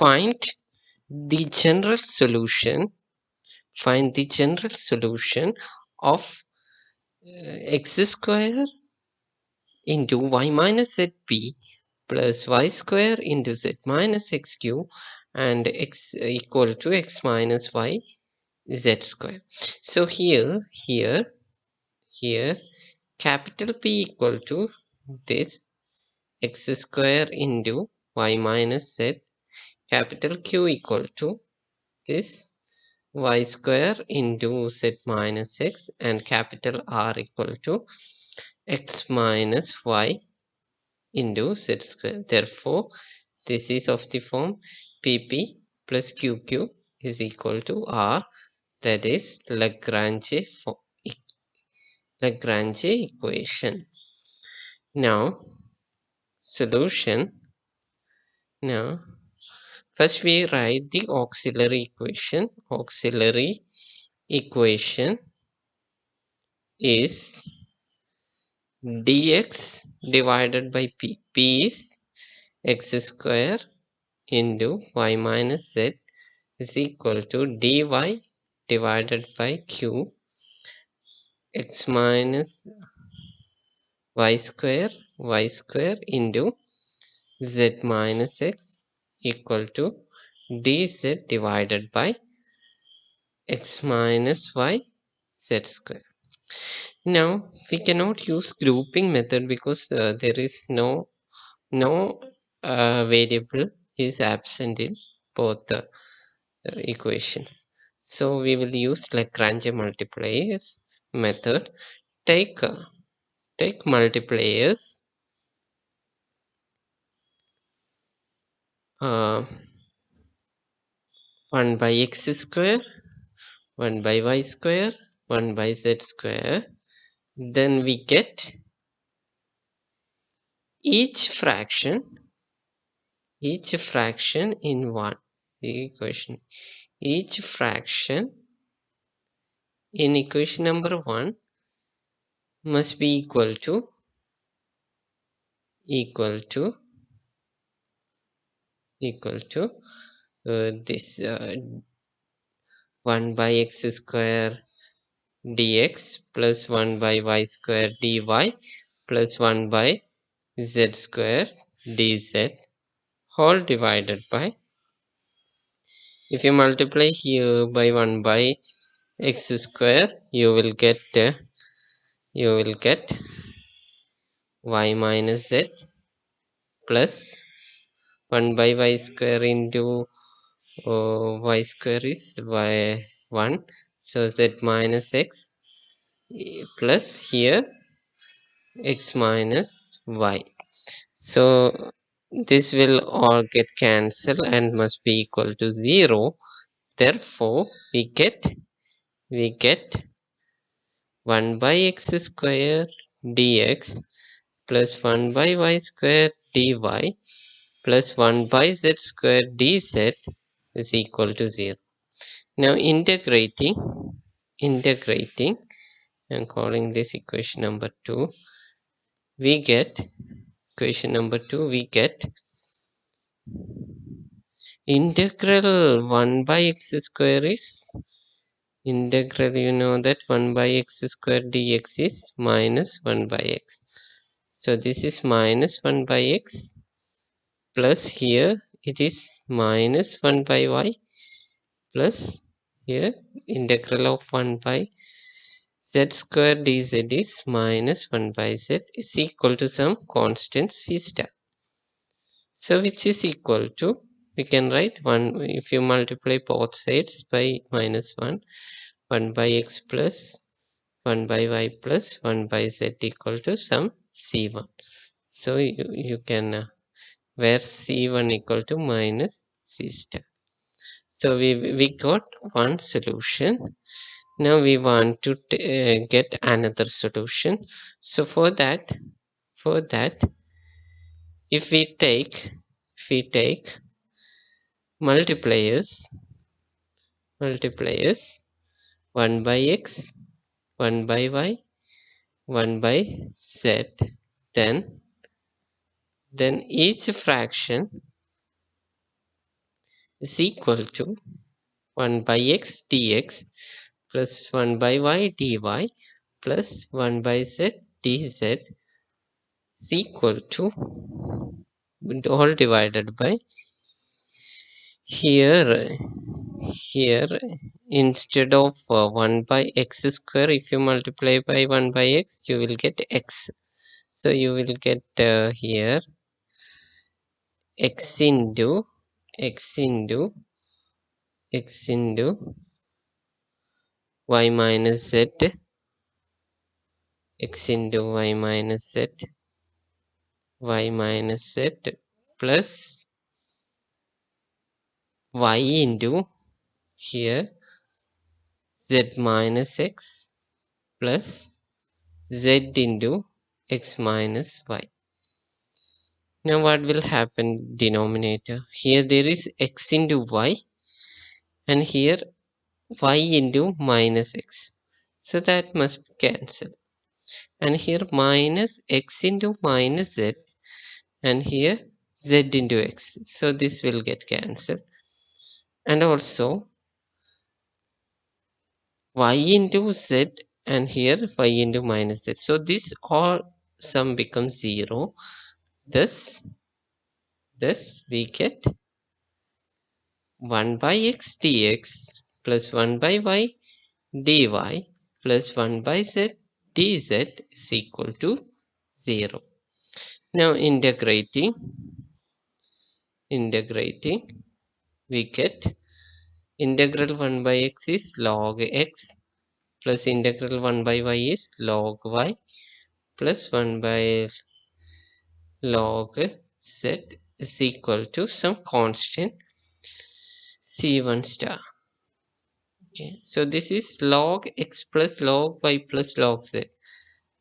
find the general solution. Find the general solution of x square into y minus zp plus y square into z minus x cube and x equal to x minus y z square. So here capital P equal to this x square into y minus z, capital Q equal to this y square into z minus x, and capital R equal to x minus y into z square. Therefore, this is of the form PP plus QQ is equal to R, that is Lagrange equation. Now, solution. Now, first we write the auxiliary equation. Auxiliary equation is dx divided by p. P is x square into y minus z is equal to dy divided by q x minus y square into z minus x equal to dz divided by x minus y z square. Now we cannot use grouping method because there is no variable is absent in both the equations. So we will use Lagrange multipliers method. Take multipliers 1 by x square, 1 by y square, 1 by z square. Then we get each fraction in one equation. Each fraction in equation number 1 must be equal to this 1 by x square dx plus 1 by y square dy plus 1 by z square dz, whole divided by, if you multiply here by 1 by x square, you will get y minus z plus 1 by y square into y square is y 1, so z minus x plus here x minus y. So this will all get cancelled and must be equal to 0. Therefore we get 1 by x square dx plus 1 by y square dy plus 1 by z square dz is equal to 0. Now integrating, I'm calling this equation number 2. We get integral 1 by x square is integral, you know that 1 by x square dx is minus 1 by x. So this is minus 1 by x plus here it is minus 1 by y plus here integral of 1 by z square dz is minus 1 by z is equal to some constant c star. So which is equal to, we can write 1, if you multiply both sides by minus 1 by x plus 1 by y plus 1 by z equal to some c1. So you can where c1 equal to minus c star. So we got one solution. Now we want to get another solution. So for that if we take multipliers 1 by x, 1 by y, 1 by z, then each fraction is equal to 1 by x dx plus 1 by y dy plus 1 by z dz is equal to all divided by here instead of 1 by x square, if you multiply by 1 by x you will get x. So you will get here x into x into x into y minus z, x into y minus z, y minus z plus y into here z minus x plus z into x minus y. Now what will happen denominator? Here there is x into y and here y into minus x. So that must be cancelled. And here minus x into minus z and here z into x. So this will get cancelled. And also y into z and here y into minus z. So this all sum becomes 0. Thus we get 1 by x dx plus 1 by y dy plus 1 by z dz is equal to 0. Now integrating we get integral 1 by x is log x plus integral 1 by y is log y plus 1 by log z is equal to some constant c1 star. Okay, so this is log x plus log y plus log z,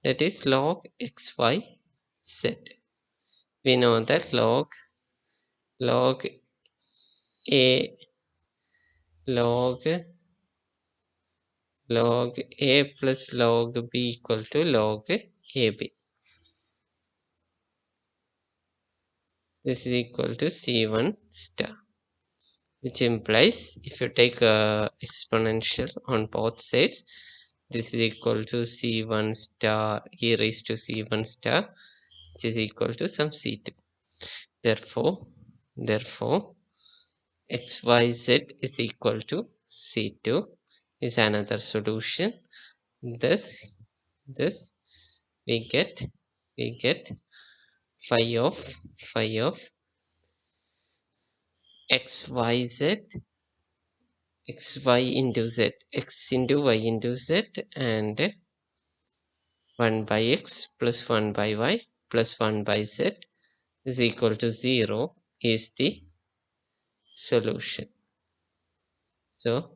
that is log xy z. We know that log a log a plus log b equal to log ab. This is equal to c1 star, which implies if you take a exponential on both sides, this is equal to c1 star e raised to c1 star, which is equal to some c2. Therefore xyz is equal to c2 is another solution. Thus we get phi of xyz xy into z, x into y into z, and 1 by x plus 1 by y plus 1 by z is equal to 0 is the solution. So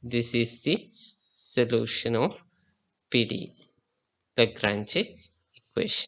this is the solution of PDE, Lagrange equation.